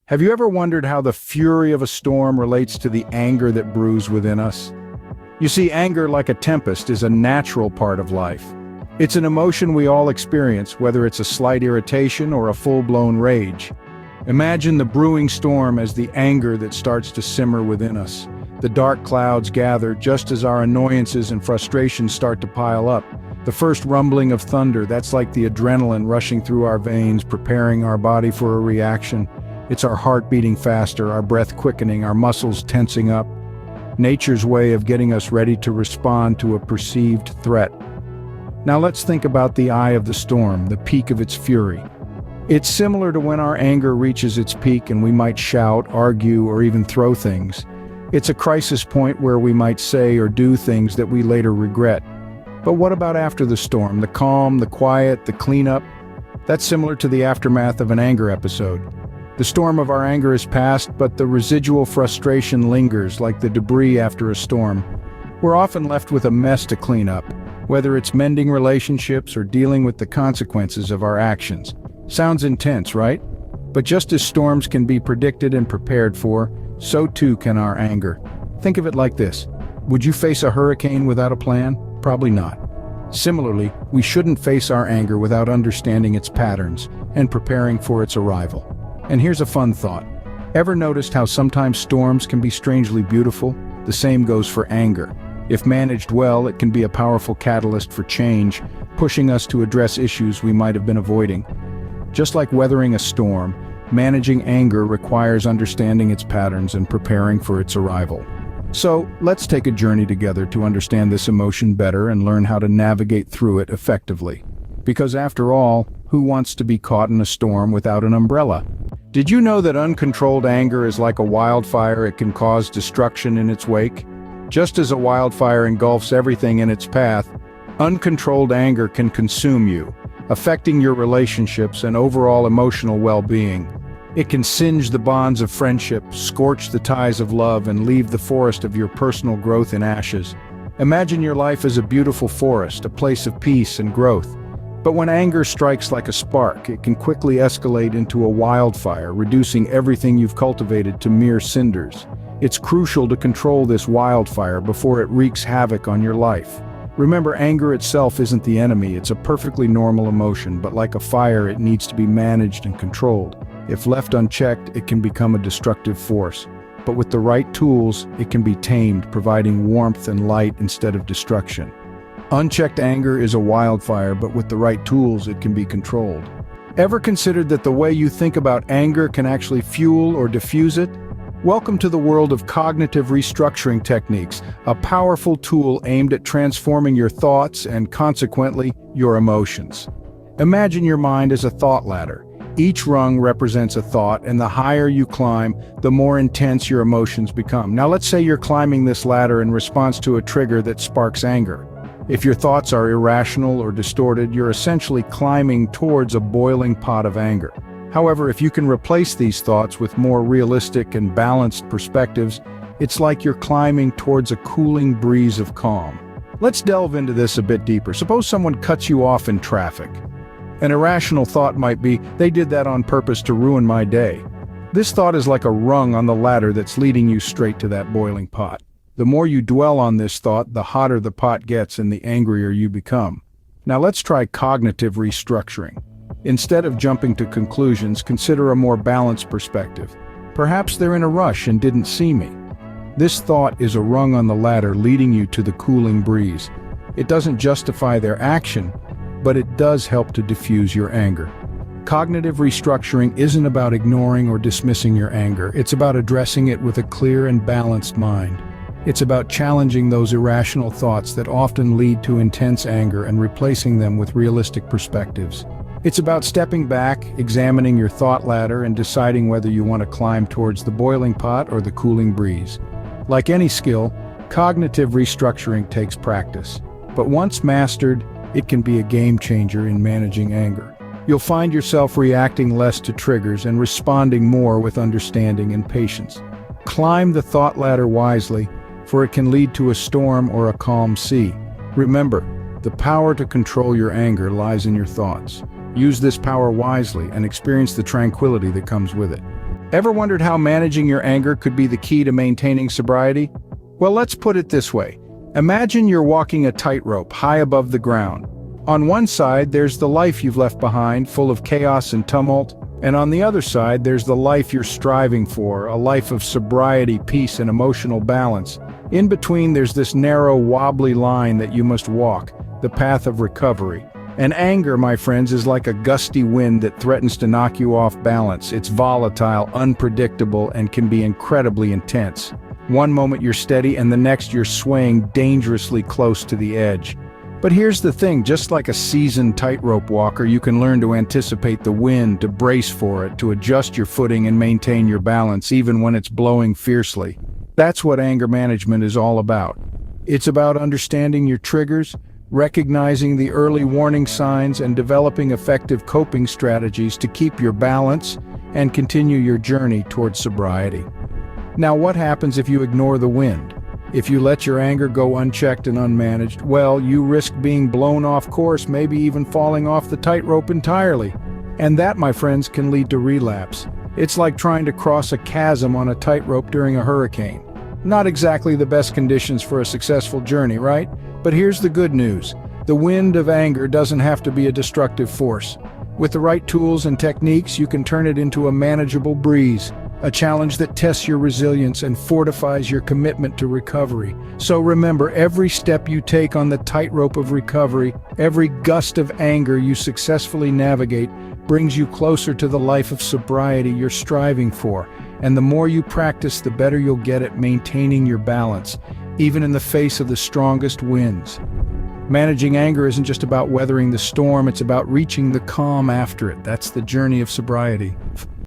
Have you ever wondered how the fury of a storm relates to the anger that brews within us? You see, anger, like a tempest, is a natural part of life. It's an emotion we all experience, whether it's a slight irritation or a full-blown rage. Imagine the brewing storm as the anger that starts to simmer within us. The dark clouds gather just as our annoyances and frustrations start to pile up. The first rumbling of thunder, that's like the adrenaline rushing through our veins, preparing our body for a reaction. It's our heart beating faster, our breath quickening, our muscles tensing up. Nature's way of getting us ready to respond to a perceived threat. Now let's think about the eye of the storm, the peak of its fury. It's similar to when our anger reaches its peak and we might shout, argue, or even throw things. It's a crisis point where we might say or do things that we later regret. But what about after the storm? The calm, the quiet, the cleanup? That's similar to the aftermath of an anger episode. The storm of our anger is past, but the residual frustration lingers like the debris after a storm. We're often left with a mess to clean up, whether it's mending relationships or dealing with the consequences of our actions. Sounds intense, right? But just as storms can be predicted and prepared for, so too can our anger. Think of it like this. Would you face a hurricane without a plan? Probably not. Similarly, we shouldn't face our anger without understanding its patterns and preparing for its arrival. And here's a fun thought. Ever noticed how sometimes storms can be strangely beautiful? The same goes for anger. If managed well, it can be a powerful catalyst for change, pushing us to address issues we might have been avoiding. Just like weathering a storm, managing anger requires understanding its patterns and preparing for its arrival. So, let's take a journey together to understand this emotion better and learn how to navigate through it effectively. Because after all, who wants to be caught in a storm without an umbrella? Did you know that uncontrolled anger is like a wildfire? It can cause destruction in its wake. Just as a wildfire engulfs everything in its path, uncontrolled anger can consume you, affecting your relationships and overall emotional well-being. It can singe the bonds of friendship, scorch the ties of love, and leave the forest of your personal growth in ashes. Imagine your life as a beautiful forest, a place of peace and growth. But when anger strikes like a spark, it can quickly escalate into a wildfire, reducing everything you've cultivated to mere cinders. It's crucial to control this wildfire before it wreaks havoc on your life. Remember, anger itself isn't the enemy. It's a perfectly normal emotion, but like a fire, it needs to be managed and controlled. If left unchecked, it can become a destructive force. But with the right tools, it can be tamed, providing warmth and light instead of destruction. Unchecked anger is a wildfire, but with the right tools, it can be controlled. Ever considered that the way you think about anger can actually fuel or diffuse it? Welcome to the world of cognitive restructuring techniques, a powerful tool aimed at transforming your thoughts and, consequently, your emotions. Imagine your mind as a thought ladder. Each rung represents a thought, and the higher you climb, the more intense your emotions become. Now let's say you're climbing this ladder in response to a trigger that sparks anger. If your thoughts are irrational or distorted, you're essentially climbing towards a boiling pot of anger. However, if you can replace these thoughts with more realistic and balanced perspectives, it's like you're climbing towards a cooling breeze of calm. Let's delve into this a bit deeper. Suppose someone cuts you off in traffic. An irrational thought might be, "They did that on purpose to ruin my day." This thought is like a rung on the ladder that's leading you straight to that boiling pot. The more you dwell on this thought, the hotter the pot gets and the angrier you become. Now let's try cognitive restructuring. Instead of jumping to conclusions, consider a more balanced perspective. Perhaps they're in a rush and didn't see me. This thought is a rung on the ladder leading you to the cooling breeze. It doesn't justify their action, but it does help to diffuse your anger. Cognitive restructuring isn't about ignoring or dismissing your anger. It's about addressing it with a clear and balanced mind. It's about challenging those irrational thoughts that often lead to intense anger and replacing them with realistic perspectives. It's about stepping back, examining your thought ladder, and deciding whether you want to climb towards the boiling pot or the cooling breeze. Like any skill, cognitive restructuring takes practice. But once mastered, it can be a game changer in managing anger. You'll find yourself reacting less to triggers and responding more with understanding and patience. Climb the thought ladder wisely, for it can lead to a storm or a calm sea. Remember, the power to control your anger lies in your thoughts. Use this power wisely and experience the tranquility that comes with it. Ever wondered how managing your anger could be the key to maintaining sobriety? Well, let's put it this way. Imagine you're walking a tightrope high above the ground. On one side, there's the life you've left behind, full of chaos and tumult, and on the other side, there's the life you're striving for, a life of sobriety, peace, and emotional balance. In between, there's this narrow, wobbly line that you must walk, the path of recovery. And anger, my friends, is like a gusty wind that threatens to knock you off balance. It's volatile, unpredictable, and can be incredibly intense. One moment you're steady, and the next you're swaying dangerously close to the edge. But here's the thing, just like a seasoned tightrope walker, you can learn to anticipate the wind, to brace for it, to adjust your footing and maintain your balance, even when it's blowing fiercely. That's what anger management is all about. It's about understanding your triggers, recognizing the early warning signs, and developing effective coping strategies to keep your balance and continue your journey towards sobriety. Now, what happens if you ignore the wind? If you let your anger go unchecked and unmanaged, well, you risk being blown off course, maybe even falling off the tightrope entirely. And that, my friends, can lead to relapse. It's like trying to cross a chasm on a tightrope during a hurricane. Not exactly the best conditions for a successful journey, right? But here's the good news. The wind of anger doesn't have to be a destructive force. With the right tools and techniques, you can turn it into a manageable breeze, a challenge that tests your resilience and fortifies your commitment to recovery. So remember, every step you take on the tightrope of recovery, every gust of anger you successfully navigate, brings you closer to the life of sobriety you're striving for. And the more you practice, the better you'll get at maintaining your balance, even in the face of the strongest winds. Managing anger isn't just about weathering the storm, it's about reaching the calm after it. That's the journey of sobriety.